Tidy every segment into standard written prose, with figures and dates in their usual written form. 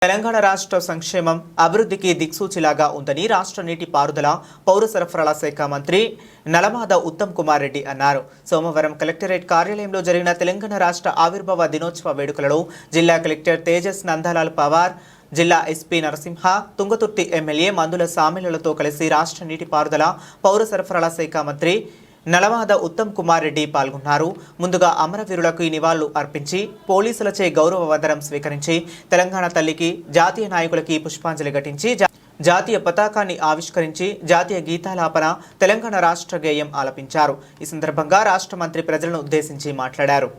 తెలంగాణ రాష్ట్ర సంక్షేమం అభివృద్ధికి దిక్సూచిలాగా ఉందని రాష్ట్ర నీటిపారుదల పౌర సరఫరాల శాఖ మంత్రి నలమాద ఉత్తమ్ కుమార్ రెడ్డి అన్నారు. సోమవారం కలెక్టరేట్ కార్యాలయంలో జరిగిన తెలంగాణ రాష్ట్ర ఆవిర్భావ దినోత్సవ వేడుకలలో జిల్లా కలెక్టర్ తేజస్ నందలాల్ పవార్, జిల్లా ఎస్పీ నరసింహ, తుంగతుర్తి ఎమ్మెల్యే మందుల సామిలలతో కలిసి రాష్ట్ర నీటిపారుదల పౌర సరఫరాల శాఖ మంత్రి నలమాద ఉత్తమ్ కుమార్ రెడ్డి పాల్గొన్నారు. ముందుగా అమరవీరులకు నివాళులు అర్పించి పోలీసులచే గౌరవ వందనం స్వీకరించి తెలంగాణ తల్లికి, జాతీయ నాయకులకి పుష్పాంజలి ఘటించి జాతీయ పతాకాన్ని ఆవిష్కరించి జాతీయ గీతాలాపన, తెలంగాణ రాష్ట్ర గేయం ఆలపించారు. ఈ సందర్భంగా రాష్ట్ర మంత్రి ప్రజలను ఉద్దేశించి మాట్లాడారు.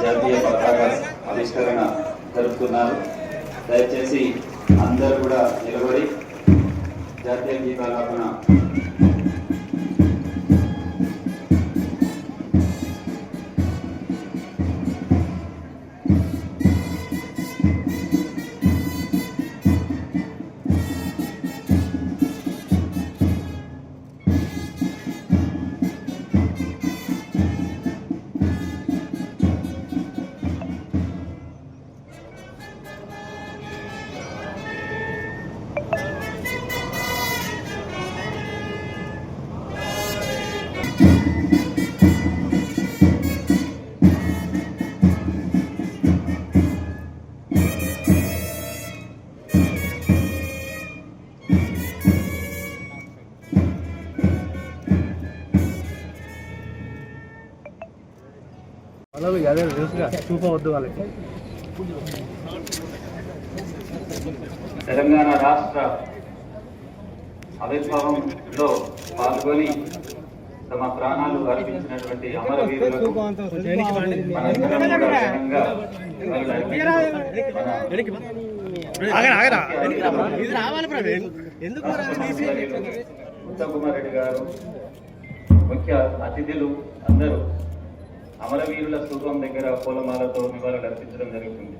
జాతీయ పతాక ఆవిష్కరణ జరుపుతున్నారు. దయచేసి అందరూ కూడా నిలబడి జాతీయ గీతాలాపన తెలంగాణ రాష్ట్ర ఆవిర్భావంలో పాల్గొని తమ ప్రాణాలు అర్పించినటువంటి అమరవీరులకు ఉత్తమ్ కుమార్ రెడ్డి గారు ముఖ్య అతిథులు అందరూ అమరవీరుల స్తూపం దగ్గర పూలమాలతో నివాళులు అర్పించడం జరుగుతుంది.